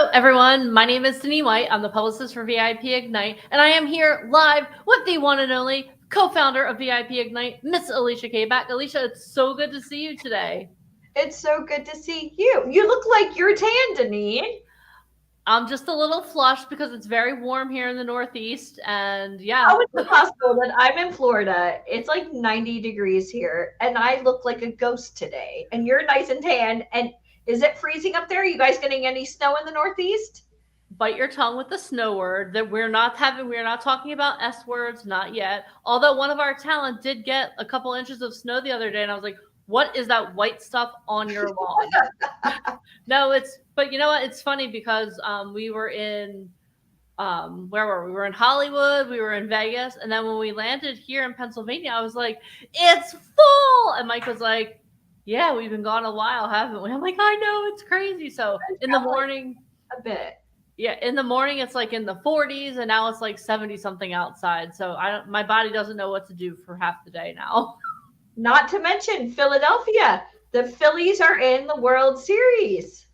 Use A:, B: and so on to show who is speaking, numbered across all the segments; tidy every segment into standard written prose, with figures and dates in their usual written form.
A: Hello, everyone. My name is Denise White. I'm the publicist for VIP Ignite, and I am here live with the one and only co-founder of VIP Ignite, Miss Alicia Kback. Alicia, it's so good to see you today.
B: It's so good to see you. You look like you're tan, Denise.
A: I'm just a little flushed because it's very warm here in the Northeast, and
B: How
A: yeah,
B: is it possible that I'm in Florida? It's like 90 degrees here, and I look like a ghost today. And you're nice and tan. And is it freezing up there? Are you guys getting any snow in the Northeast?
A: bite your tongue with the snow word that we're not talking about S words, not yet. Although one of our talent did get a couple inches of snow the other day, and I was like, what is that white stuff on your lawn? No, but you know what? It's funny because we were in, where were we? We were in Hollywood, we were in Vegas, and then when we landed here in Pennsylvania, I was like, it's full. And Mike was like, yeah, we've been gone a while, haven't we? I'm like, I know, it's crazy. So
B: It
A: in the
B: felt like
A: morning,
B: a bit.
A: yeah, in the morning it's like in the 40s, and now it's like 70 something outside. So my body doesn't know what to do for half the day now.
B: Not to mention Philadelphia. The Phillies are in the World Series.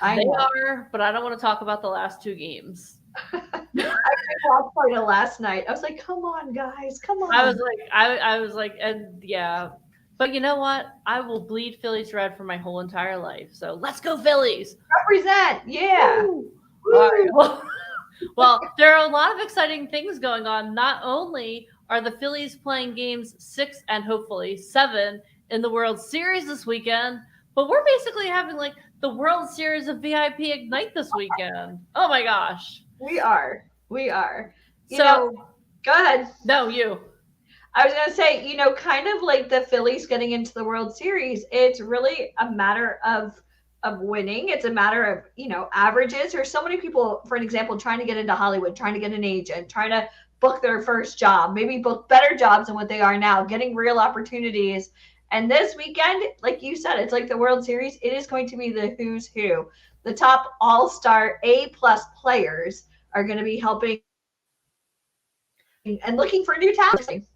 B: I
A: They
B: know.
A: are, but I don't want to talk about the last two games.
B: I watched part of last night. I was like, come on, guys, come on.
A: I was like, and yeah. But you know what? I will bleed Phillies red for my whole entire life. So let's go Phillies.
B: Represent. Yeah.
A: Woo! All
B: Woo.
A: right. Well, there are a lot of exciting things going on. Not only are the Phillies playing games 6 and hopefully 7 in the World Series this weekend, but we're basically having like the World Series of VIP Ignite this weekend. Oh my gosh.
B: We are. We are. You
A: So,
B: know, go ahead.
A: no, you.
B: I was going to say, kind of like the Phillies getting into the World Series, it's really a matter of winning. It's a matter of, averages. There's so many people, for an example, trying to get into Hollywood, trying to get an agent, trying to book their first job, maybe book better jobs than what they are now, getting real opportunities. And this weekend, like you said, it's like the World Series. It is going to be the who's who. The top all-star A-plus players are going to be helping and looking for new talent.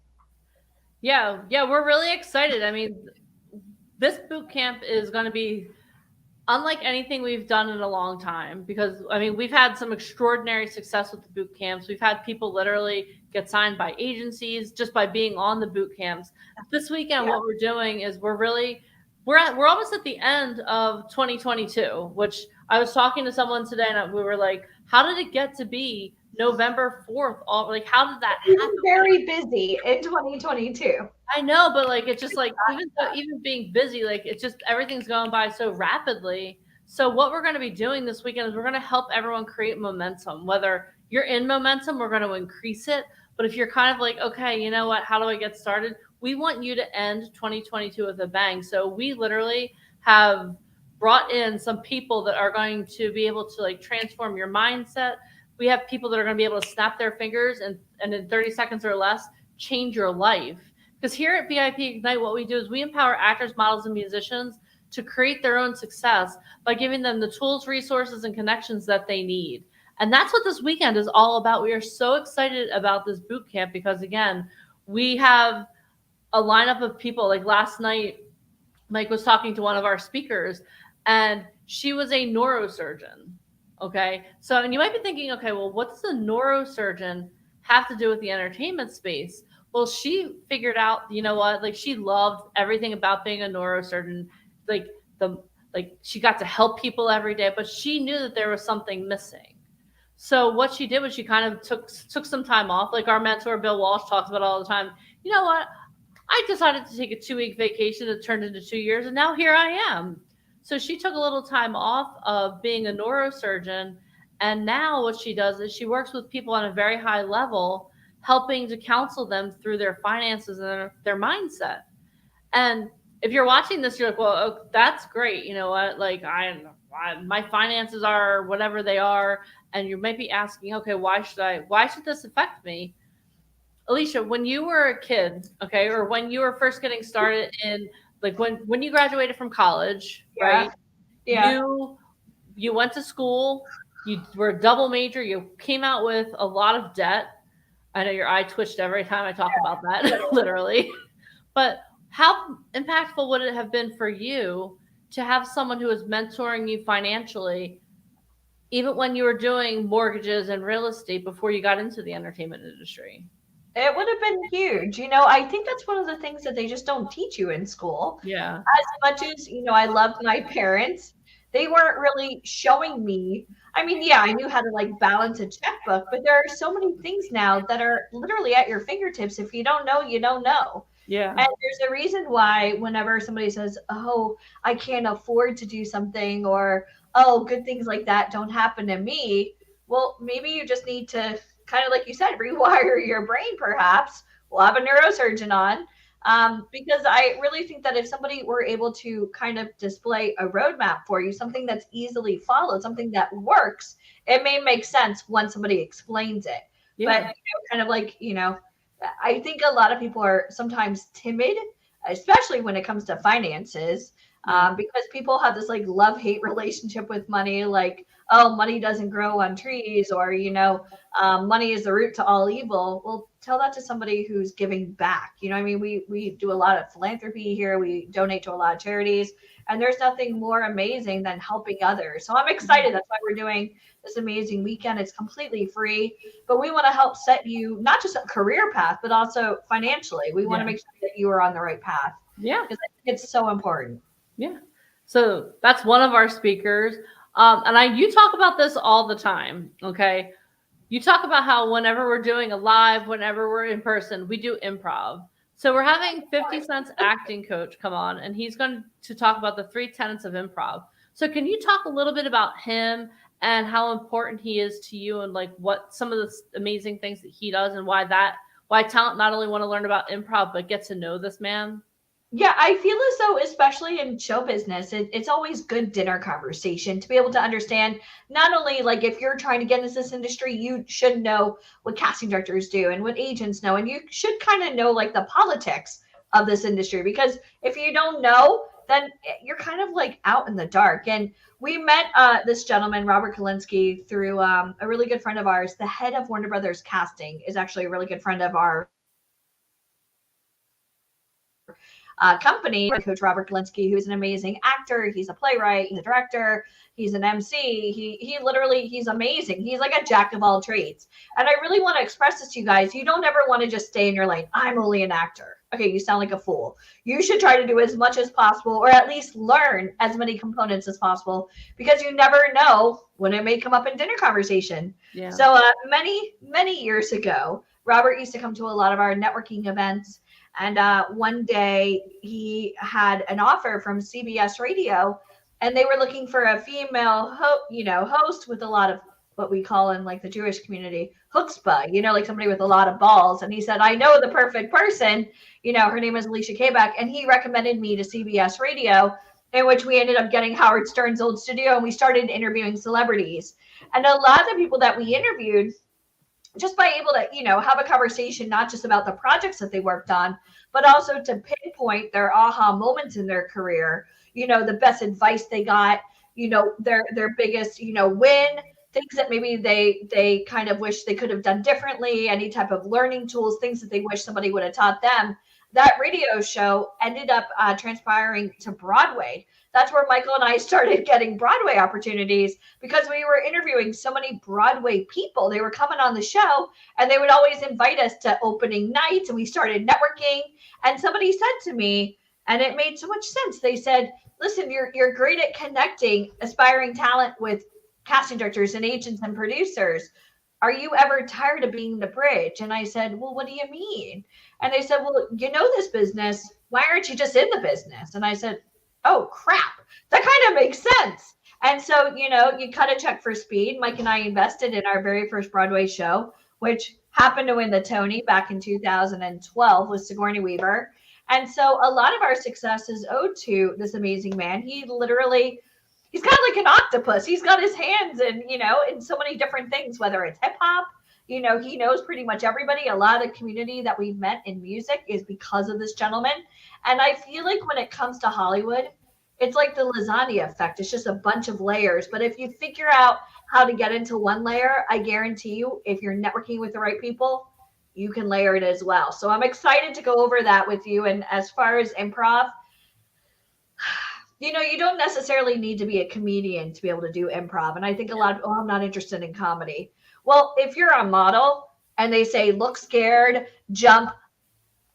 A: Yeah, we're really excited. I mean, this boot camp is going to be unlike anything we've done in a long time because I mean, we've had some extraordinary success with the boot camps. We've had people literally get signed by agencies just by being on the boot camps. This weekend
B: Yeah.
A: what we're doing is we're almost at the end of 2022, which I was talking to someone today and we were like, how did it get to be November 4th? All like, how did that
B: We've
A: happen?
B: been very busy in 2022.
A: I know, but like it's just like even being busy, like it's just everything's going by so rapidly. So what we're going to be doing this weekend is we're going to help everyone create momentum. Whether you're in momentum, we're going to increase it. But if you're kind of like, okay, you know what? How do I get started? We want you to end 2022 with a bang. So we literally have brought in some people that are going to be able to like transform your mindset. We have people that are going to be able to snap their fingers and in 30 seconds or less change your life. Because here at VIP Ignite, what we do is we empower actors, models, and musicians to create their own success by giving them the tools, resources, and connections that they need. And that's what this weekend is all about. We are so excited about this boot camp because, again, we have a lineup of people. Like last night, Mike was talking to one of our speakers, and she was a neurosurgeon. Okay. So, and you might be thinking, okay, well, what's the neurosurgeon have to do with the entertainment space? Well, she figured out, you know what, like she loved everything about being a neurosurgeon. Like the, like she got to help people every day, but she knew that there was something missing. So what she did was she kind of took some time off. Like our mentor Bill Walsh talks about all the time. You know what? I decided to take a 2 week vacation that turned into 2 years, and now here I am. So she took a little time off of being a neurosurgeon, and now what she does is she works with people on a very high level, helping to counsel them through their finances and their mindset. And if you're watching this, you're like, well, oh, that's great. You know what? Like, my finances are whatever they are, and you might be asking, okay, why should this affect me? Alicia, when you were a kid, okay, or when you were first getting started in like when you graduated from college,
B: Yeah.
A: right?
B: Yeah.
A: You went to school, you were a double major, you came out with a lot of debt. I know your eye twitched every time I talk about that, literally. But how impactful would it have been for you to have someone who is mentoring you financially even when you were doing mortgages and real estate before you got into the entertainment industry.
B: It would have been huge. You know, I think that's one of the things that they just don't teach you in school.
A: Yeah.
B: As much as, you know, I loved my parents, they weren't really showing me. I mean, yeah, I knew how to like balance a checkbook, but there are so many things now that are literally at your fingertips. If you don't know, you don't know.
A: Yeah.
B: And there's a reason why whenever somebody says, "Oh, I can't afford to do something," or "Oh, good things like that don't happen to me," well, maybe you just need to kind of like you said, rewire your brain. Perhaps we'll have a neurosurgeon on, because I really think that if somebody were able to kind of display a roadmap for you, something that's easily followed, something that works, it may make sense when somebody explains it. But
A: Yeah.
B: you know, kind of like, you know, I think a lot of people are sometimes timid, especially when it comes to finances,
A: Yeah.
B: because people have this like love hate relationship with money. Like, oh, money doesn't grow on trees, or, you know, money is the root to all evil. Well, tell that to somebody who's giving back. You know, I mean, we do a lot of philanthropy here. We donate to a lot of charities, and there's nothing more amazing than helping others. So I'm excited. That's why we're doing this amazing weekend. It's completely free, but we want to help set you not just a career path, but also financially. We want to
A: Yeah.
B: make sure that you are on the right path
A: Yeah.
B: because I think it's so important.
A: Yeah. So that's one of our speakers. You talk about this all the time. Okay. You talk about how whenever we're doing a live, whenever we're in person, we do improv. So we're having 50 Cent's acting coach come on, and he's going to talk about the 3 tenets of improv. So can you talk a little bit about him and how important he is to you, and like what some of the amazing things that he does, and why talent not only want to learn about improv but get to know this man?
B: Yeah, I feel as though, especially in show business, it's always good dinner conversation to be able to understand not only like if you're trying to get into this industry, you should know what casting directors do and what agents know, and you should kind of know like the politics of this industry because if you don't know, then you're kind of like out in the dark. And we met this gentleman, Robert Kalinsky, through a really good friend of ours. The head of Warner Brothers Casting is actually a really good friend of our company, Coach Robert Kalinsky, who's an amazing actor. He's a playwright, he's a director, he's an MC. He literally he's amazing. He's like a jack of all trades. And I really want to express this to you guys. You don't ever want to just stay in your lane. I'm only an actor. Okay, you sound like a fool. You should try to do as much as possible, or at least learn as many components as possible, because you never know when it may come up in dinner conversation.
A: Yeah.
B: So many years ago, Robert used to come to a lot of our networking events. And one day he had an offer from CBS Radio, and they were looking for a female, host with a lot of what we call in like the Jewish community chutzpah, like somebody with a lot of balls. And he said, "I know the perfect person. Her name is Alicia Kabak," and he recommended me to CBS Radio, in which we ended up getting Howard Stern's old studio, and we started interviewing celebrities. And a lot of the people that we interviewed, just by able to, have a conversation, not just about the projects that they worked on, but also to pinpoint their aha moments in their career, the best advice they got, their biggest, win, things that maybe they kind of wish they could have done differently, any type of learning tools, things that they wish somebody would have taught them. That radio show ended up transpiring to Broadway. That's where Michael and I started getting Broadway opportunities because we were interviewing so many Broadway people. They were coming on the show and they would always invite us to opening nights, and we started networking. And somebody said to me, and it made so much sense. They said, "Listen, you're great at connecting aspiring talent with casting directors and agents and producers. Are you ever tired of being the bridge?" And I said, "Well, what do you mean?" And they said, "Well, this business. Why aren't you just in the business?" And I said, "Oh, crap. That kind of makes sense." And so, you cut a check for speed. Mike and I invested in our very first Broadway show, which happened to win the Tony back in 2012 with Sigourney Weaver. And so a lot of our success is owed to this amazing man. He's kind of like an octopus. He's got his hands in so many different things, whether it's hip hop, he knows pretty much everybody. A lot of the community that we've met in music is because of this gentleman. And I feel like when it comes to Hollywood, it's like the lasagna effect. It's just a bunch of layers. But if you figure out how to get into one layer, I guarantee you, if you're networking with the right people, you can layer it as well. So I'm excited to go over that with you. And as far as improv, you know, you don't necessarily need to be a comedian to be able to do improv. And I think a lot of, oh, I'm not interested in comedy. Well, if you're a model and they say, look scared, jump,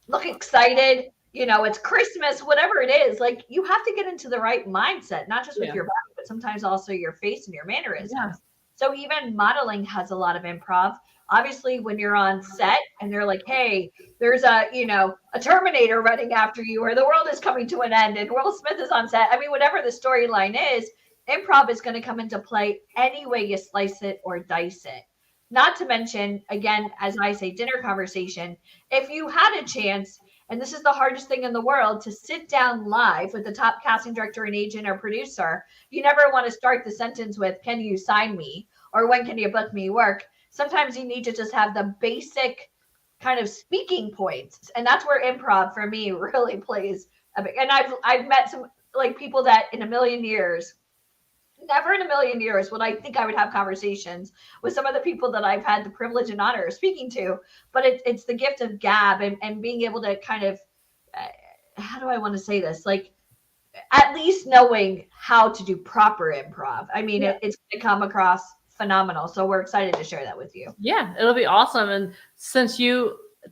B: look excited, you know, it's Christmas, whatever it is, like you have to get into the right mindset, not just with your body, but sometimes also your face and your mannerisms. Yeah. So even modeling has a lot of improv. Obviously, when you're on set and they're like, hey, there's a, you know, a Terminator running after you, or the world is coming to an end and Will Smith is on set. I mean, whatever the storyline is, improv is going to come into play any way you slice it or dice it. Not to mention, again, as I say, dinner conversation. If you had a chance, and this is the hardest thing in the world, to sit down live with the top casting director and agent or producer, you never want to start the sentence with, can you sign me? Or when can you book me work? Sometimes you need to just have the basic kind of speaking points. And that's where improv for me really plays a big, and I've met some like people that in a million years, never in a million years would I think I would have conversations with some of the people that I've had the privilege and honor of speaking to. But it's the gift of gab and being able to kind of, how do I want to say this? Like, at least knowing how to do proper improv. I mean, it's going to come across phenomenal. So we're excited to share that with you.
A: Yeah, it'll be awesome. And since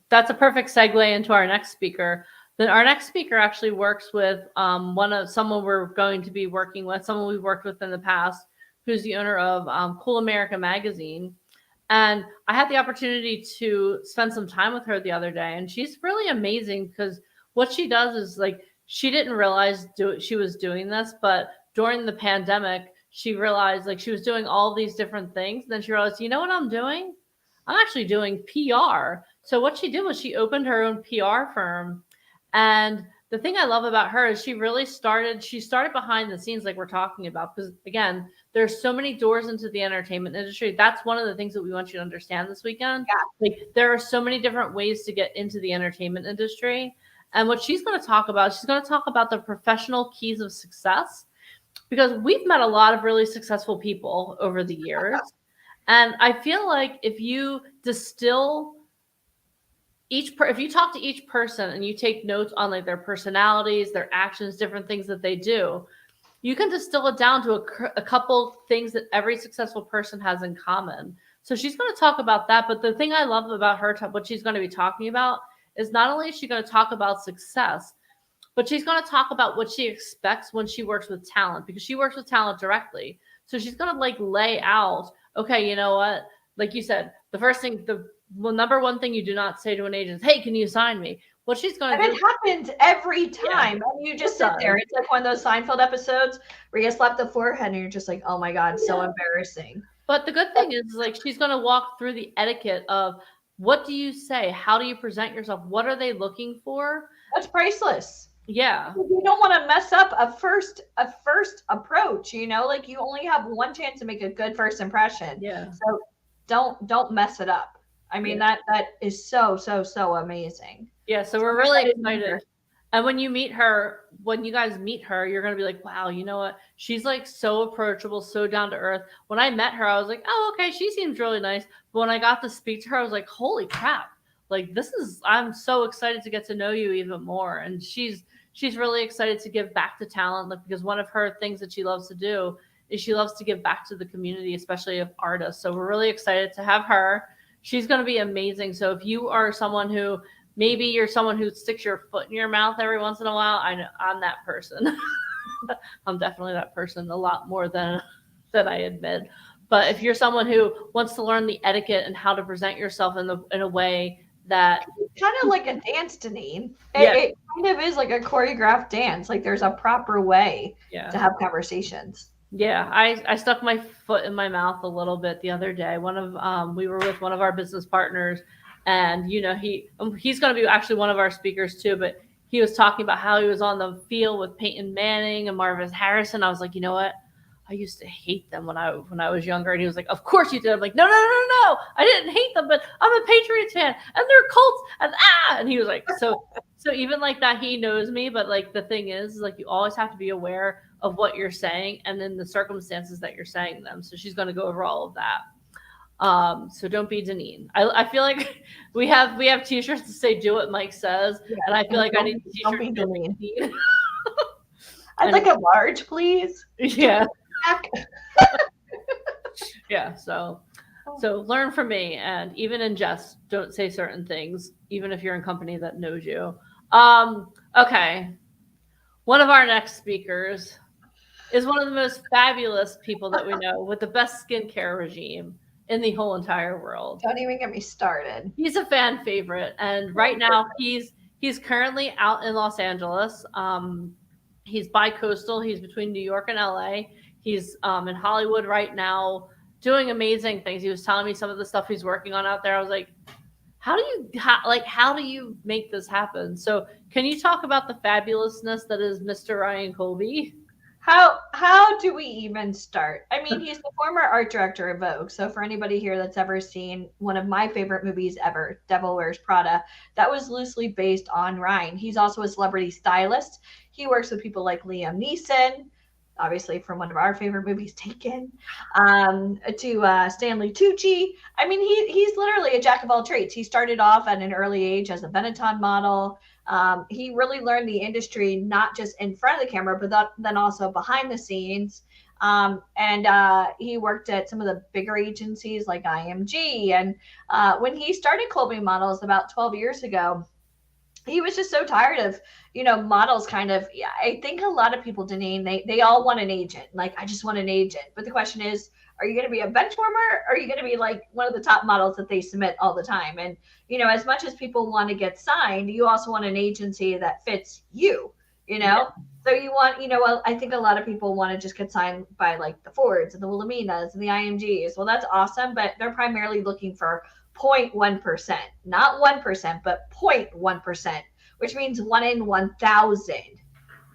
A: that's a perfect segue into our next speaker. Then our next speaker actually works with someone we're going to be working with, someone we've worked with in the past, who's the owner of Cool America magazine. And I had the opportunity to spend some time with her the other day, and she's really amazing because what she does is like, she didn't realize she was doing this, but during the pandemic, she realized like she was doing all these different things. Then she realized, you know what I'm doing? I'm actually doing PR. So what she did was she opened her own PR firm. And the thing I love about her is she started behind the scenes like we're talking about, because again, there's so many doors into the entertainment industry. That's one of the things that we want you to understand this weekend. Yeah. Like there are so many different ways to get into the entertainment industry. And what she's going to talk about the professional keys of success, because we've met a lot of really successful people over the years. And I feel like if you distill if you talk to each person and you take notes on like their personalities, their actions, different things that they do, you can distill it down to a couple things that every successful person has in common. So she's going to talk about that. But the thing I love about her, what she's going to be talking about is not only is she going to talk about success, but she's going to talk about what she expects when she works with talent, because she works with talent directly. So she's going to like lay out, okay, you know what? Like you said, the first thing, number one thing you do not say to an agent is, hey, can you sign me? What she's going to do.
B: It happens every time. Yeah. And you just sit there. It's like one of those Seinfeld episodes where you slap the forehead and you're just like, oh my God, so embarrassing.
A: But the good thing is like, she's going to walk through the etiquette of what do you say? How do you present yourself? What are they looking for?
B: That's priceless.
A: Yeah.
B: You don't want to mess up a first approach, you know, like you only have one chance to make a good first impression.
A: Yeah.
B: So don't mess it up. I mean, that is so amazing.
A: Yeah. So we're really excited. And when you guys meet her, you're going to be like, wow, you know what? She's like so approachable, so down to earth. When I met her, I was like, oh, okay, she seems really nice. But when I got to speak to her, I was like, holy crap. Like, I'm so excited to get to know you even more. And she's really excited to give back to talent, like, because one of her things that she loves to do is she loves to give back to the community, especially of artists. So we're really excited to have her. She's going to be amazing. So if you are someone who, maybe you're someone who sticks your foot in your mouth every once in a while, I know I'm that person. I'm definitely that person, a lot more than I admit. But if you're someone who wants to learn the etiquette and how to present yourself in a way that
B: kind of like a dance, Deneen. It kind of is like a choreographed dance. Like there's a proper way to have conversations.
A: Yeah, I stuck my foot in my mouth a little bit the other day. We were with one of our business partners, and you know he's going to be actually one of our speakers too. But he was talking about how he was on the field with Peyton Manning and Marvin Harrison. I was like, you know what? I used to hate them when I was younger. And he was like, of course you did. I'm like, no. I didn't hate them, but I'm a Patriots fan and they're Colts and he was like, so even like that, he knows me. But like, the thing is like, you always have to be aware of what you're saying and then the circumstances that you're saying them. So she's going to go over all of that. So don't be Deneen. I feel like we have t-shirts to say, do what Mike says. Yeah, and I feel like I need a t-shirt.
B: I'd like a large, please.
A: Yeah.
B: Back.
A: Yeah. So learn from me, and even in jest, don't say certain things, even if you're in company that knows you. Okay. One of our next speakers is one of the most fabulous people that we know with the best skincare regime in the whole entire world.
B: Don't even get me started.
A: He's a fan favorite, and right now he's currently out in Los Angeles. He's bi-coastal. He's between New York and LA. He's in Hollywood right now, doing amazing things. He was telling me some of the stuff he's working on out there. I was like, how do you make this happen? So, can you talk about the fabulousness that is Mr. Ryan Colby?
B: How do we even start? I mean, he's the former art director of Vogue. So for anybody here that's ever seen one of my favorite movies ever, Devil Wears Prada, that was loosely based on Ryan. He's also a celebrity stylist. He works with people like Liam Neeson, obviously from one of our favorite movies, Taken, to Stanley Tucci. I mean, he's literally a jack of all trades. He started off at an early age as a Benetton model. He really learned the industry, not just in front of the camera, but then also behind the scenes. He worked at some of the bigger agencies like IMG. And when he started Colby Models about 12 years ago, he was just so tired of, models kind of, yeah, I think a lot of people, Deneen, they all want an agent. Like, I just want an agent. But the question is, are you going to be a bench warmer, or are you going to be like one of the top models that they submit all the time? And, as much as people want to get signed, you also want an agency that fits you,
A: Yeah.
B: So you want, I think a lot of people want to just get signed by like the Fords and the Willeminas and the IMGs. Well, that's awesome, but they're primarily looking for 0.1%, not 1%, but 0.1%, which means 1 in 1,000,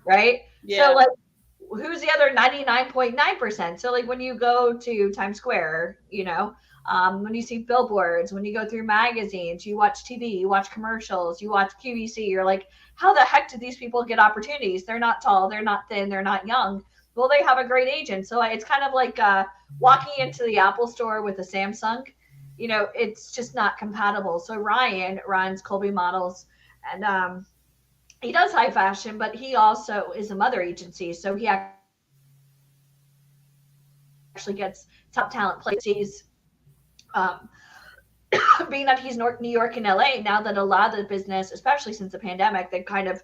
B: right?
A: Yeah.
B: So like, who's the other 99.9%? So like when you go to Times Square, when you see billboards, when you go through magazines, you watch TV, you watch commercials, you watch QVC, you're like, how the heck did these people get opportunities? They're not tall, they're not thin, they're not young. Well, they have a great agent. So it's kind of like walking into the Apple store with a Samsung. It's just not compatible. So Ryan runs Colby Models, and he does high fashion, but he also is a mother agency. So he actually gets top talent places. Being that he's New York and LA, now that a lot of the business, especially since the pandemic, they've kind of,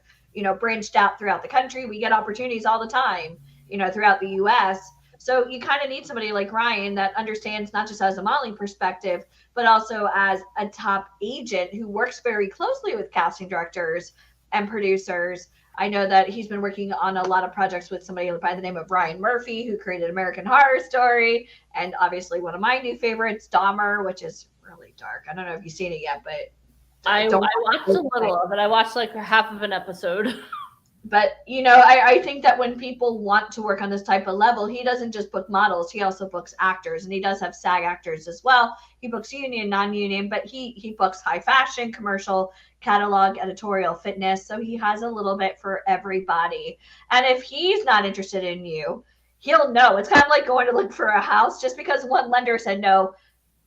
B: branched out throughout the country. We get opportunities all the time, throughout the US. So you kind of need somebody like Ryan that understands not just as a modeling perspective, but also as a top agent who works very closely with casting directors and producers. I know that he's been working on a lot of projects with somebody by the name of Ryan Murphy, who created American Horror Story, and obviously one of my new favorites, Dahmer, which is really dark. I don't know if you've seen it yet, but
A: I watched a little of it. I watched like half of an episode.
B: But, I think that when people want to work on this type of level, he doesn't just book models. He also books actors, and he does have SAG actors as well. He books union, non-union, but he books high fashion, commercial, catalog, editorial, fitness. So he has a little bit for everybody. And if he's not interested in you, he'll know. It's kind of like going to look for a house. Just because one lender said no,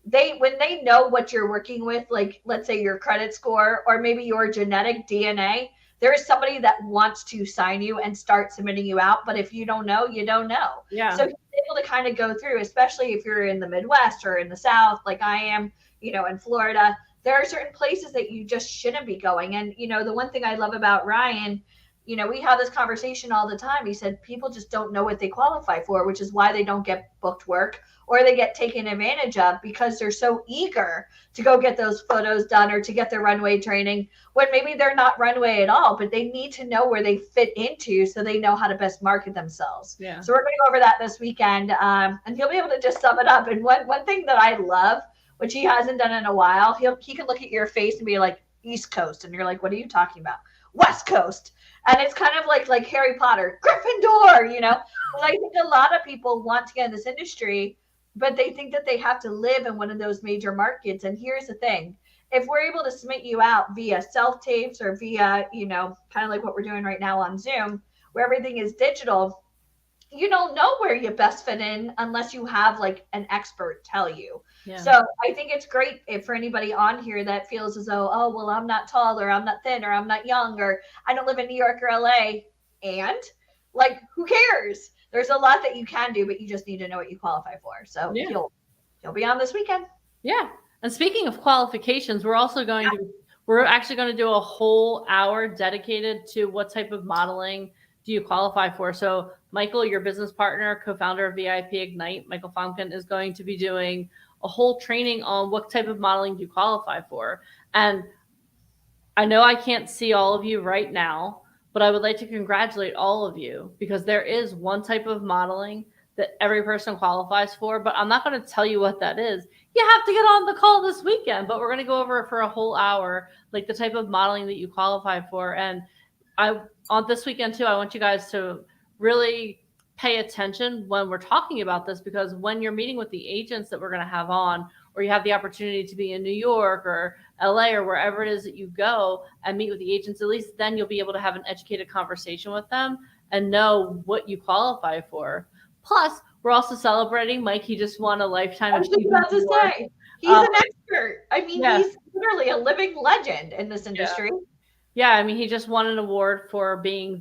B: when they know what you're working with, like let's say your credit score or maybe your genetic DNA, there is somebody that wants to sign you and start submitting you out. But if you don't know, you don't know.
A: Yeah.
B: So he's able to kind of go through, especially if you're in the Midwest or in the South, like I am, in Florida. There are certain places that you just shouldn't be going. And, the one thing I love about Ryan, we have this conversation all the time. He said people just don't know what they qualify for, which is why they don't get booked work or they get taken advantage of because they're so eager to go get those photos done or to get their runway training when maybe they're not runway at all, but they need to know where they fit into so they know how to best market themselves.
A: Yeah.
B: So we're going to go over that this weekend, and he'll be able to just sum it up. And one thing that I love, which he hasn't done in a while, he can look at your face and be like, East Coast. And you're like, what are you talking about? West Coast. And it's kind of like Harry Potter, Gryffindor, And I think a lot of people want to get in this industry, but they think that they have to live in one of those major markets. And here's the thing. If we're able to submit you out via self-tapes or via, kind of like what we're doing right now on Zoom, where everything is digital, you don't know where you best fit in unless you have like an expert tell you. Yeah. So I think it's great for anybody on here that feels as though, oh, well, I'm not tall or I'm not thin or I'm not young or I don't live in New York or LA. And like, who cares? There's a lot that you can do, but you just need to know what you qualify for. So
A: Yeah.
B: you'll be on this weekend.
A: Yeah. And speaking of qualifications, we're actually going to do a whole hour dedicated to what type of modeling do you qualify for. So Michael, your business partner, co-founder of VIP Ignite, Michael Fonkin, is going to be doing a whole training on what type of modeling do you qualify for. And I know I can't see all of you right now, but I would like to congratulate all of you because there is one type of modeling that every person qualifies for, but I'm not going to tell you what that is. You have to get on the call this weekend, but we're going to go over it for a whole hour, like the type of modeling that you qualify for. And on this weekend too, I want you guys to really pay attention when we're talking about this, because when you're meeting with the agents that we're going to have on, or you have the opportunity to be in New York or LA or wherever it is that you go and meet with the agents, at least then you'll be able to have an educated conversation with them and know what you qualify for. Plus, we're also celebrating Mike. He just won a Lifetime Achievement
B: Award. I was just about to say, he's an expert. I mean, he's literally a living legend in this industry.
A: Yeah, I mean, he just won an award for being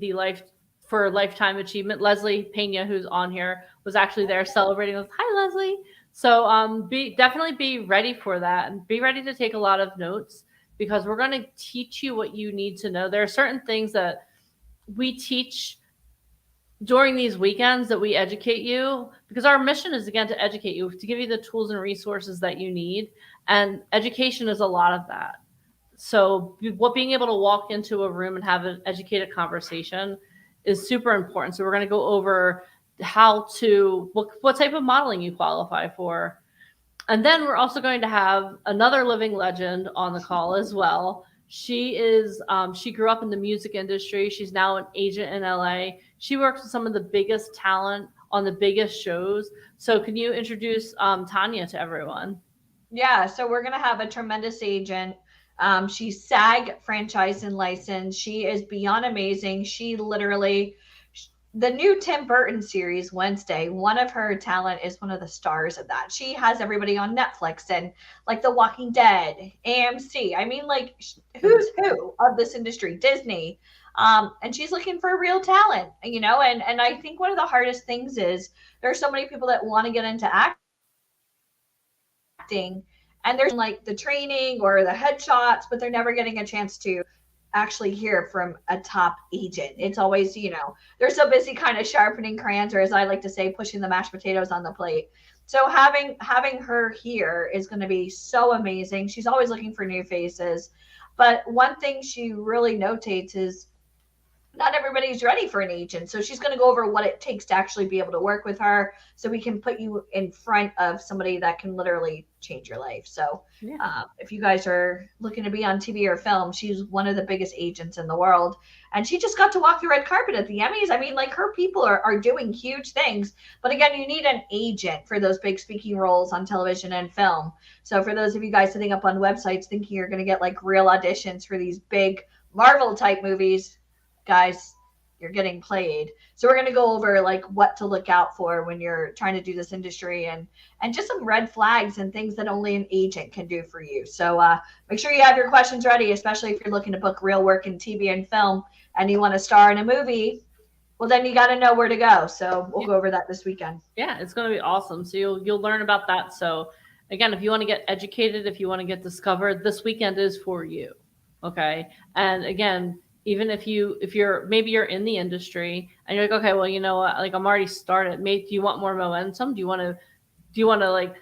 A: for Lifetime Achievement. Leslie Pena, who's on here, was actually there celebrating with, hi, Leslie. So definitely be ready for that, and be ready to take a lot of notes, because we're going to teach you what you need to know. There are certain things that we teach during these weekends that we educate you, because our mission is, again, to educate you, to give you the tools and resources that you need. And education is a lot of that. So being able to walk into a room and have an educated conversation is super important. So we're going to go over what type of modeling you qualify for. And then we're also going to have another living legend on the call as well. She grew up in the music industry. She's now an agent in LA. She works with some of the biggest talent on the biggest shows. So can you introduce Tanya to everyone?
B: Yeah, so we're going to have a tremendous agent. She's SAG franchise and licensed. She is beyond amazing. She literally, the new Tim Burton series, Wednesday, one of her talent is one of the stars of that. She has everybody on Netflix and like The Walking Dead, AMC. I mean, like, who's who of this industry? Disney. And she's looking for real talent, and I think one of the hardest things is there's so many people that want to get into acting, and there's like the training or the headshots, but they're never getting a chance to actually hear from a top agent. It's always, they're so busy kind of sharpening crayons, or as I like to say, pushing the mashed potatoes on the plate. So having her here is going to be so amazing. She's always looking for new faces. But one thing she really notates is not everybody's ready for an agent. So she's going to go over what it takes to actually be able to work with her, so we can put you in front of somebody that can literally change your life. So if you guys are looking to be on TV or film, she's one of the biggest agents in the world. And she just got to walk the red carpet at the Emmys. I mean, like, her people are doing huge things. But again, you need an agent for those big speaking roles on television and film. So for those of you guys sitting up on websites thinking you're going to get like real auditions for these big Marvel type movies, guys, you're getting played. So we're going to go over like what to look out for when you're trying to do this industry, and just some red flags and things that only an agent can do for you. So make sure you have your questions ready, especially if you're looking to book real work in TV and film and you want to star in a movie. Well, then you got to know where to go. So we'll go over that this weekend.
A: Yeah, it's going to be awesome. So you'll learn about that. So again, if you want to get educated, if you want to get discovered, this weekend is for you. Okay. And again, even if you're in the industry and you're like, okay, well, you know what, like, I'm already started. Maybe, do you want more momentum? Do you want to like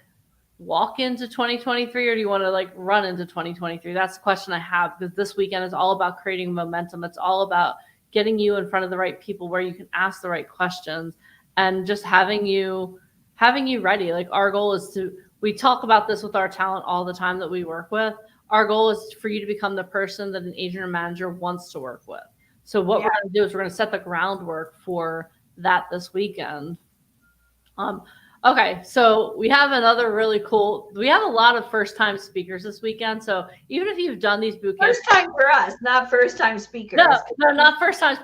A: walk into 2023, or do you want to like run into 2023? That's the question I have, because this weekend is all about creating momentum. It's all about getting you in front of the right people where you can ask the right questions, and just having you ready. Like, our goal is we talk about this with our talent all the time that we work with. Our goal is for you to become the person that an agent or manager wants to work with. So what we're going to do is we're going to set the groundwork for that this weekend. Okay, so we have we have a lot of first-time speakers this weekend. So even if you've done these boot camps.
B: First time for us, not first-time speakers.
A: No, not first time.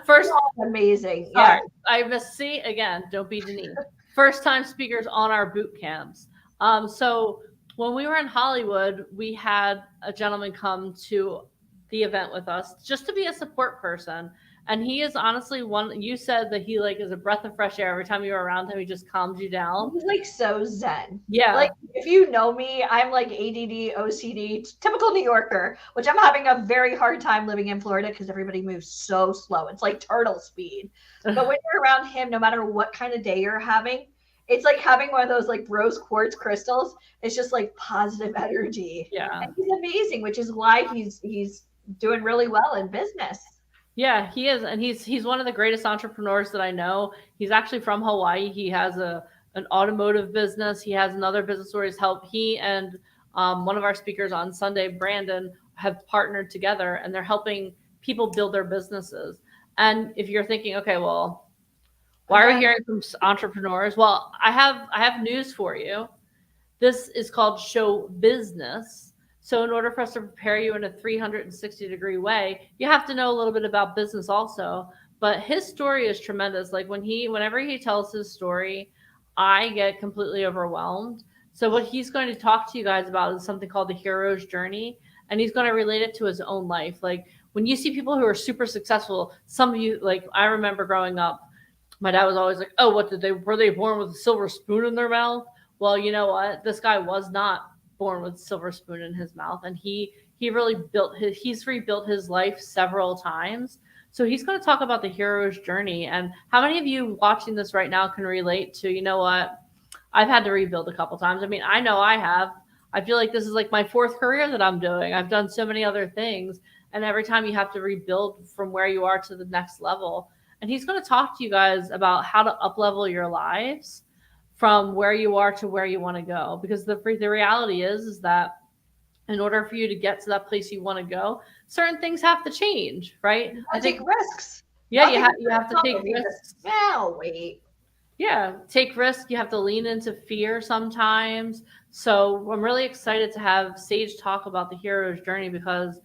B: Amazing.
A: Yeah. I must see, again, don't be Denise. First-time speakers on our boot camps. So when we were in Hollywood, we had a gentleman come to the event with us just to be a support person. And he is honestly one. You said that he like is a breath of fresh air. Every time you're around him, he just calms you down.
B: He's like so zen.
A: Yeah.
B: Like if you know me, I'm like ADD, OCD, typical New Yorker, which I'm having a very hard time living in Florida because everybody moves so slow. It's like turtle speed. But when you're around him, no matter what kind of day you're having, it's like having one of those like rose quartz crystals. It's just like positive energy.
A: Yeah.
B: And he's amazing, which is why he's doing really well in business.
A: Yeah, he is, and he's one of the greatest entrepreneurs that I know. He's actually from Hawaii. He has an automotive business. He has another business where he and one of our speakers on Sunday, Brandon, have partnered together, and they're helping people build their businesses. And if you're thinking, okay, well, why are we hearing from entrepreneurs? Well, I have news for you. This is called show business. So in order for us to prepare you in a 360-degree way, you have to know a little bit about business also. But his story is tremendous. Like whenever he tells his story, I get completely overwhelmed. So what he's going to talk to you guys about is something called the hero's journey, and he's going to relate it to his own life. Like when you see people who are super successful, some of you, like I remember growing up, my dad was always like, "Oh, were they born with a silver spoon in their mouth?" Well, you know what? This guy was not born with a silver spoon in his mouth, and he's rebuilt his life several times. So he's going to talk about the hero's journey. And how many of you watching this right now can relate to, you know what, I've had to rebuild a couple times. I mean, I know I have. I feel like this is like my fourth career that I'm doing. I've done so many other things, and every time you have to rebuild from where you are to the next level. And he's going to talk to you guys about how to up-level your lives from where you are to where you want to go. Because the reality is that in order for you to get to that place you want to go, certain things have to change, right?
B: I take risks.
A: Yeah, you have to take risks.
B: Well, wait.
A: Yeah, take risks. You have to lean into fear sometimes. So I'm really excited to have Sage talk about the hero's journey, because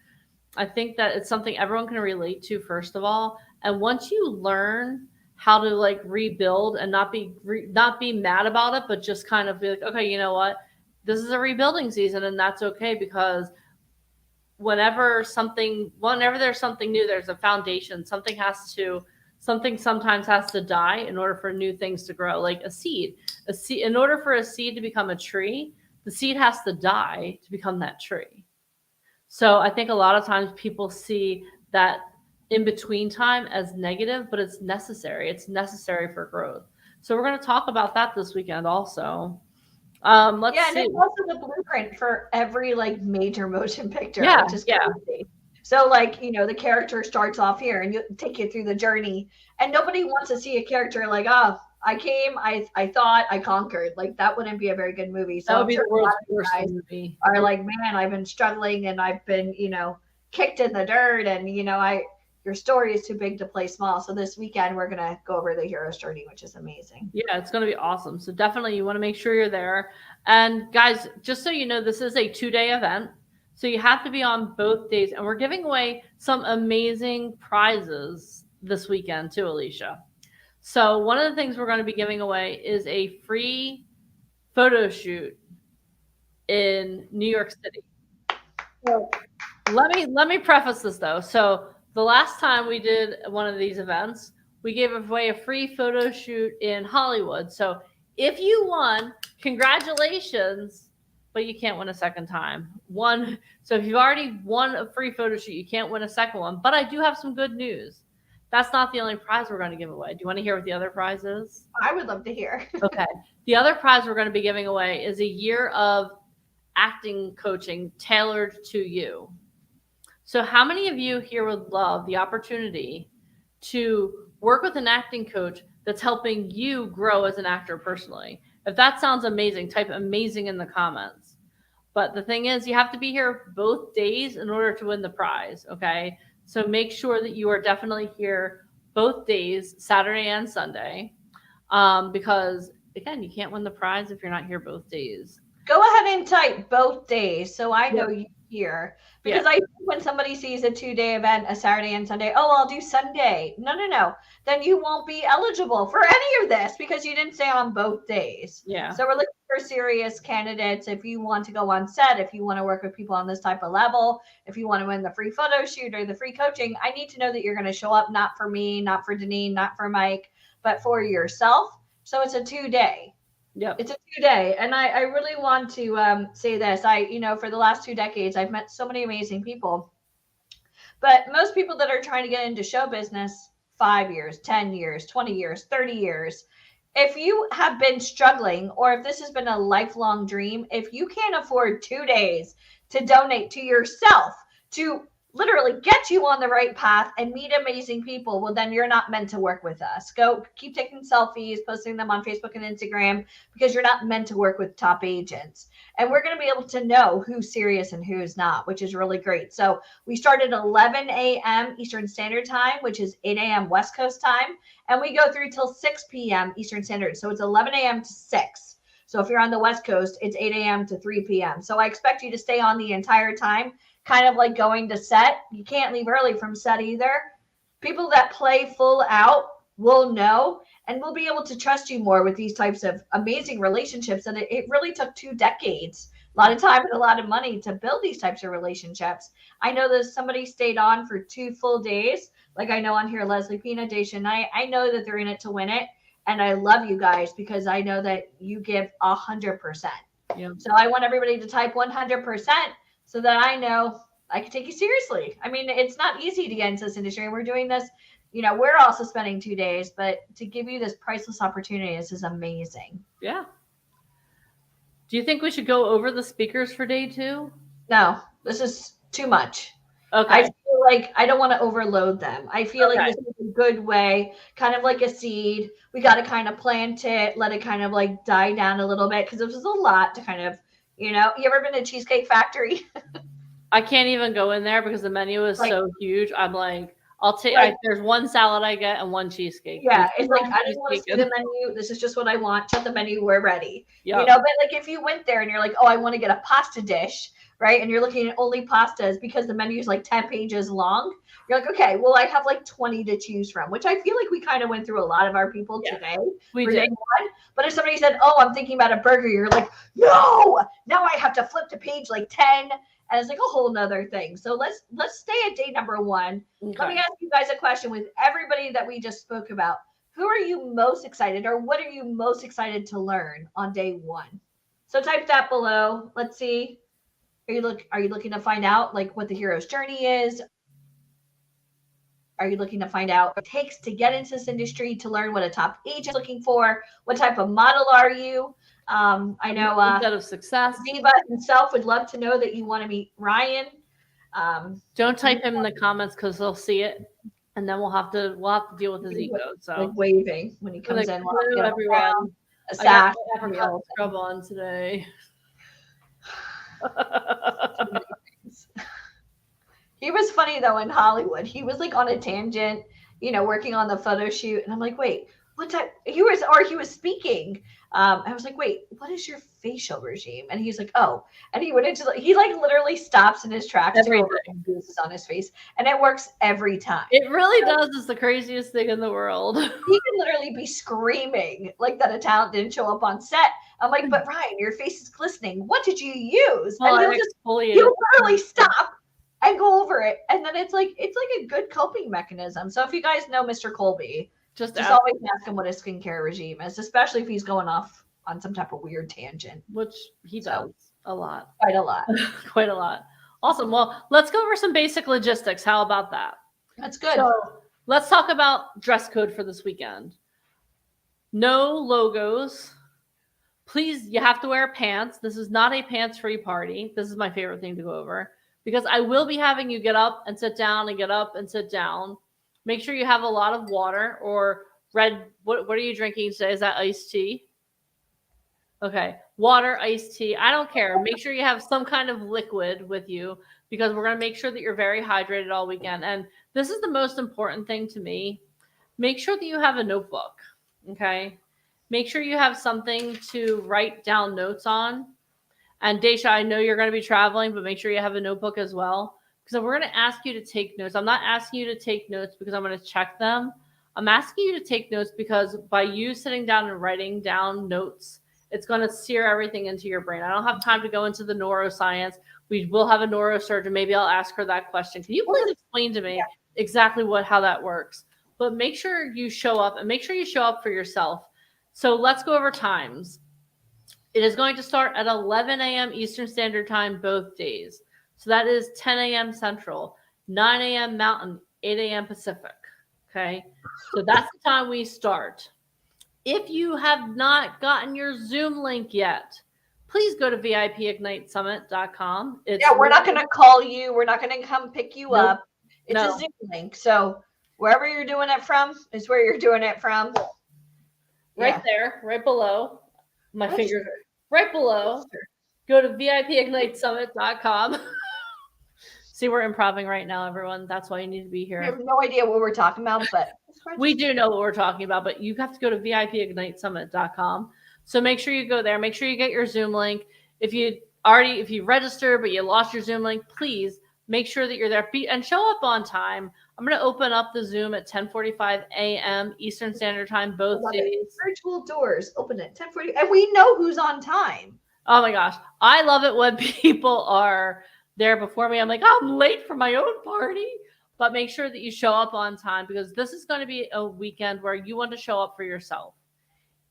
A: I think that it's something everyone can relate to, first of all. And once you learn how to like rebuild and not be mad about it, but just kind of be like, okay, you know what? This is a rebuilding season, and that's okay, because whenever there's something new, there's a foundation. Something sometimes has to die in order for new things to grow. Like a seed, in order for a seed to become a tree, the seed has to die to become that tree. So I think a lot of times people see that in between time as negative, but it's necessary. It's necessary for growth. So we're going to talk about that this weekend also. Let's see.
B: And it's also the blueprint for every like major motion picture,
A: Yeah,
B: which is crazy. So like, you know, the character starts off here and you take you through the journey, and nobody wants to see a character like, oh, I came, I thought, I conquered. Like that wouldn't be a very good movie. So
A: that would be the world's worst movie.
B: Are like, man, I've been struggling and I've been, you know, kicked in the dirt, and you know, your story is too big to play small. So this weekend we're gonna go over the hero's journey, which is amazing.
A: Yeah, it's gonna be awesome. So definitely you want to make sure you're there. And guys, just so you know, this is a 2-day event. So you have to be on both days. And we're giving away some amazing prizes this weekend too, Alicia. So one of the things we're going to be giving away is a free photo shoot in New York City. So let me preface this though. So the last time we did one of these events, we gave away a free photo shoot in Hollywood. So if you won, congratulations, but you can't win a second time. So if you've already won a free photo shoot, you can't win a second one. But I do have some good news. That's not the only prize we're going to give away. Do you want to hear what the other prize is?
B: I would love to hear.
A: Okay. The other prize we're going to be giving away is a year of acting coaching tailored to you. So how many of you here would love the opportunity to work with an acting coach that's helping you grow as an actor personally? If that sounds amazing, type amazing in the comments. But the thing is, you have to be here both days in order to win the prize, okay? So make sure that you are definitely here both days, Saturday and Sunday, because, again, you can't win the prize if you're not here both days.
B: Go ahead and type both days so I know here. Because I think when somebody sees a 2-day event, a Saturday and Sunday, oh, I'll do Sunday. No. Then you won't be eligible for any of this because you didn't stay on both days.
A: Yeah.
B: So we're looking for serious candidates. If you want to go on set, if you want to work with people on this type of level, if you want to win the free photo shoot or the free coaching, I need to know that you're going to show up, not for me, not for Deneen, not for Mike, but for yourself. So it's a 2-day.
A: Yep.
B: It's a 2-day. And I really want to say this. For the last 2 decades, I've met so many amazing people. But most people that are trying to get into show business, 5 years, 10 years, 20 years, 30 years, if you have been struggling or if this has been a lifelong dream, if you can't afford 2 days to donate to yourself, to literally get you on the right path and meet amazing people, well, then you're not meant to work with us. Go keep taking selfies, posting them on Facebook and Instagram, because you're not meant to work with top agents. And we're going to be able to know who's serious and who's not, which is really great. So we start at 11 a.m. Eastern Standard Time, which is 8 a.m. West Coast time. And we go through till 6 p.m. Eastern Standard. So it's 11 a.m. to 6. So if you're on the West Coast, it's 8 a.m. to 3 p.m. So I expect you to stay on the entire time, kind of like going to set. You can't leave early from set either. People that play full out will know and will be able to trust you more with these types of amazing relationships. And it really took 2 decades, a lot of time and a lot of money to build these types of relationships. I know that somebody stayed on for 2 full days. Like I know on here, Leslie Pina, Dacia, I know that they're in it to win it. And I love you guys because I know that you give 100%.
A: Yeah.
B: So I want everybody to type 100% so that I know I can take you seriously. I mean, it's not easy to get into this industry. And we're doing this, we're also spending 2 days, but to give you this priceless opportunity, this is amazing.
A: Yeah. Do you think we should go over the speakers for day 2?
B: No, this is too much.
A: Okay.
B: I feel like I don't want to overload them. I feel like this is a good way, kind of like a seed. We got to kind of plant it, let it kind of like die down a little bit because this is a lot to kind of, you ever been to Cheesecake Factory?
A: I can't even go in there because the menu is so huge. I'm like, I'll take, there's one salad I get and one cheesecake.
B: Yeah. It's like, I didn't want to see the menu. This is just what I want. Check the menu. We're ready.
A: Yep.
B: But like if you went there and you're like, oh, I want to get a pasta dish, right? And you're looking at only pastas because the menu is like 10 pages long. You're like, okay, well, I have like 20 to choose from, which I feel like we kind of went through a lot of our people today.
A: We did.
B: But if somebody said, oh, I'm thinking about a burger, you're like, no, now I have to flip to page like 10. And it's like a whole nother thing. So let's stay at day number 1. Okay. Let me ask you guys a question with everybody that we just spoke about. Who are you most excited or what are you most excited to learn on day 1? So type that below. Let's see. Are you looking to find out like what the hero's journey is? Are you looking to find out what it takes to get into this industry, to learn what a top agent is looking for? What type of model are you? I know
A: instead of success,
B: Diva himself would love to know that you want to meet Ryan.
A: Don't type him in the comments because they'll see it, and then we'll have to deal with his ego. So
B: like waving when he comes in.
A: Hello, everyone.
B: A sash.
A: I got scrub on today.
B: He was funny though in Hollywood. He was like on a tangent, working on the photo shoot, and I'm like, wait, what type? He was speaking. I was like, wait, what is your facial regime? And he's like, oh, and he went into he like literally stops in his tracks
A: and
B: uses on his face, and it works every time.
A: It really does. It's the craziest thing in the world.
B: He can literally be screaming like that a talent didn't show up on set. I'm like, but Ryan, your face is glistening. What did you use?
A: Well,
B: and he'll literally stop and go over it, and then it's like a good coping mechanism. So if you guys know Mr. Colby, just always ask him what his skincare regime is, especially if he's going off on some type of weird tangent,
A: which he does a lot,
B: quite a lot,
A: quite a lot. Awesome. Well, let's go over some basic logistics. How about that?
B: That's good.
A: So let's talk about dress code for this weekend. No logos. Please, you have to wear pants. This is not a pants-free party. This is my favorite thing to go over because I will be having you get up and sit down and get up and sit down. Make sure you have a lot of water or red. What are you drinking today? Is that iced tea? Okay. Water, iced tea. I don't care. Make sure you have some kind of liquid with you because we're going to make sure that you're very hydrated all weekend. And this is the most important thing to me. Make sure that you have a notebook. Okay. Make sure you have something to write down notes on. And Daisha, I know you're going to be traveling, but make sure you have a notebook as well. Because we're going to ask you to take notes. I'm not asking you to take notes because I'm going to check them. I'm asking you to take notes because by you sitting down and writing down notes, it's going to sear everything into your brain. I don't have time to go into the neuroscience. We will have a neurosurgeon. Maybe I'll ask her that question. Can you please explain to me exactly how that works? But make sure you show up and make sure you show up for yourself. So let's go over times. It is going to start at 11 a.m. Eastern Standard Time both days. So that is 10 a.m. Central, 9 a.m. Mountain, 8 a.m. Pacific. Okay. So that's the time we start. If you have not gotten your Zoom link yet, please go to VIPigniteSummit.com.
B: We're not going to call you. We're not going to come pick you up. It's a Zoom link. So wherever you're doing it from is where you're doing it from.
A: Right there, right below. My fingers are right below. Go to VIPigniteSummit.com. See, we're improvising right now, everyone. That's why you need to be here.
B: I have no idea what we're talking about, but
A: we do know what we're talking about, but you have to go to VIPigniteSummit.com. So make sure you go there. Make sure you get your Zoom link. If you registered, but you lost your Zoom link, please make sure that you're there and show up on time. I'm going to open up the Zoom at 10:45 a.m. Eastern Standard Time, both days.
B: Virtual doors open at 10:40, and we know who's on time.
A: Oh my gosh. I love it when people are there before me. I'm like, oh, I'm late for my own party. But make sure that you show up on time because this is going to be a weekend where you want to show up for yourself.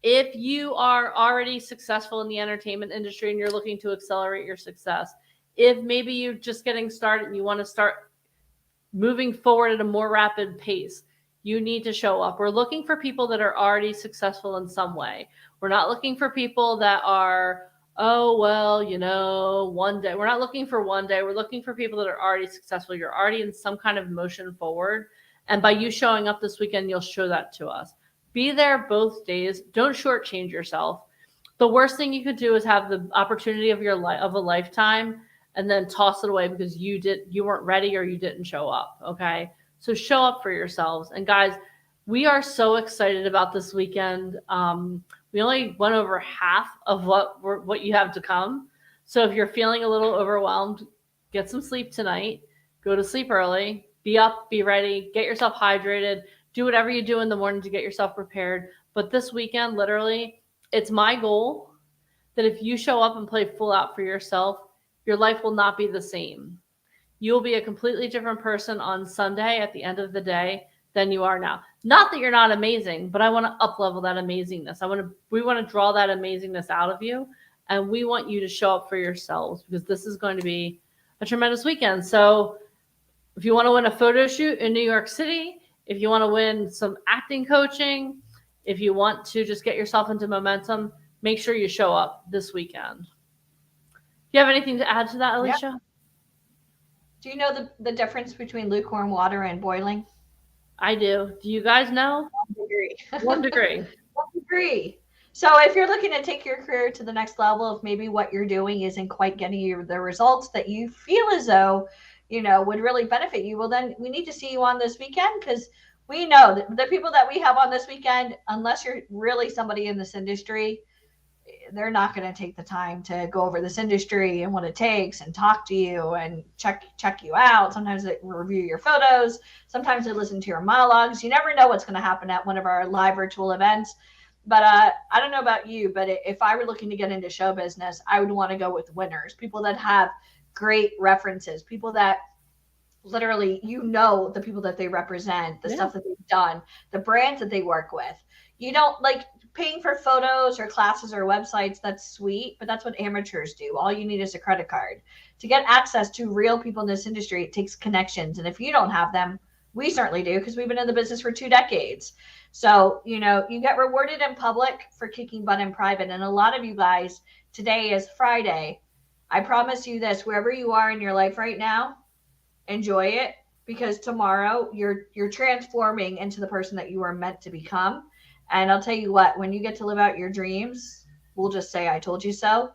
A: If you are already successful in the entertainment industry and you're looking to accelerate your success, if maybe you're just getting started and you want to start moving forward at a more rapid pace, you need to show up. We're looking for people that are already successful in some way. We're not looking for people that are, oh, well, one day. We're not looking for one day. We're looking for people that are already successful. You're already in some kind of motion forward. And by you showing up this weekend, you'll show that to us. Be there both days. Don't shortchange yourself. The worst thing you could do is have the opportunity of a lifetime and then toss it away because you weren't ready or you didn't show up. Okay. So show up for yourselves. And guys, we are so excited about this weekend. We only went over half of what you have to come. So if you're feeling a little overwhelmed, get some sleep tonight, go to sleep early, be up, be ready, get yourself hydrated, do whatever you do in the morning to get yourself prepared. But this weekend, literally, it's my goal that if you show up and play full out for yourself, your life will not be the same. You'll be a completely different person on Sunday at the end of the day than you are now. Not that you're not amazing, but I want to up-level that amazingness. We want to draw that amazingness out of you, and we want you to show up for yourselves because this is going to be a tremendous weekend. So if you want to win a photo shoot in New York City, if you want to win some acting coaching, if you want to just get yourself into momentum, make sure you show up this weekend. Do you have anything to add to that, Alicia?
B: Yeah. Do you know the difference between lukewarm water and boiling?
A: I do. Do you guys know?
B: 1 degree.
A: 1 degree.
B: 1 degree. So if you're looking to take your career to the next level, if maybe what you're doing isn't quite getting you the results that you feel as though, would really benefit you, well, then we need to see you on this weekend because we know that the people that we have on this weekend, unless you're really somebody in this industry, they're not going to take the time to go over this industry and what it takes and talk to you and check you out. Sometimes they review your photos. Sometimes they listen to your monologues. You never know what's going to happen at one of our live virtual events. But I don't know about you, but if I were looking to get into show business, I would want to go with winners, people that have great references, people that literally, the people that they represent, the stuff that they've done, the brands that they work with. You don't like paying for photos or classes or websites. That's sweet, but that's what amateurs do. All you need is a credit card. To get access to real people in this industry, it takes connections. And if you don't have them, we certainly do because we've been in the business for 2 decades. So, you get rewarded in public for kicking butt in private. And a lot of you guys, today is Friday. I promise you this, wherever you are in your life right now, enjoy it because tomorrow you're transforming into the person that you are meant to become. And I'll tell you what, when you get to live out your dreams, we'll just say, I told you so.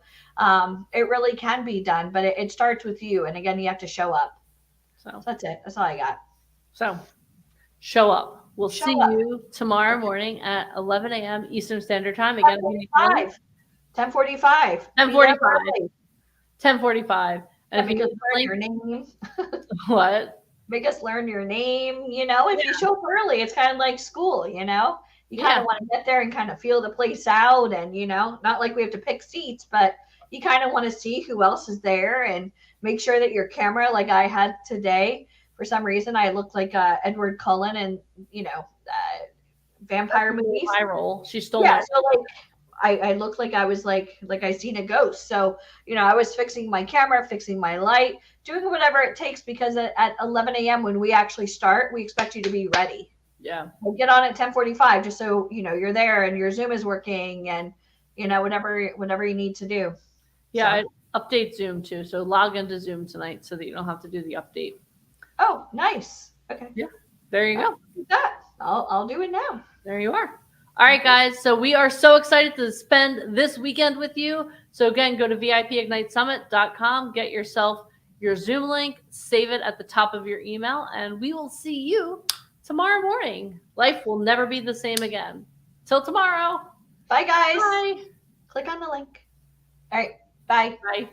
B: It really can be done, but it starts with you. And again, you have to show up. So that's it. That's all I got.
A: So show up. We'll see you tomorrow morning at 11 a.m. Eastern Standard Time. Again,
B: 10:45. 10:45.
A: 10:45. And if
B: Make
A: you
B: us
A: need
B: learn
A: the
B: your name.
A: link, what?
B: Make us learn your name. If you show up early, it's kind of like school. You kind
A: Yeah.
B: of want to get there and kind of feel the place out, and not like we have to pick seats, but you kind of want to see who else is there and make sure that your camera, like I had today, for some reason I looked like Edward Cullen and vampire movies.
A: Viral. She stole
B: Yeah,
A: my.
B: so like I looked like I was like I seen a ghost. So, I was fixing my camera, fixing my light, doing whatever it takes because at 11 a.m. when we actually start, we expect you to be ready.
A: Yeah.
B: We'll get on at 10:45 just so you're there and your Zoom is working and whatever you need to do.
A: Yeah, so. I update Zoom too. So log into Zoom tonight so that you don't have to do the update.
B: Oh, nice. Okay.
A: Yeah. There you go.
B: That. I'll do it now.
A: There you are. All right, guys. So we are so excited to spend this weekend with you. So again, go to VIPigniteSummit.com, get yourself your Zoom link, save it at the top of your email, and we will see you tomorrow morning. Life will never be the same again. Till tomorrow.
B: Bye, guys.
A: Bye.
B: Click on the link. All right. Bye.
A: Bye.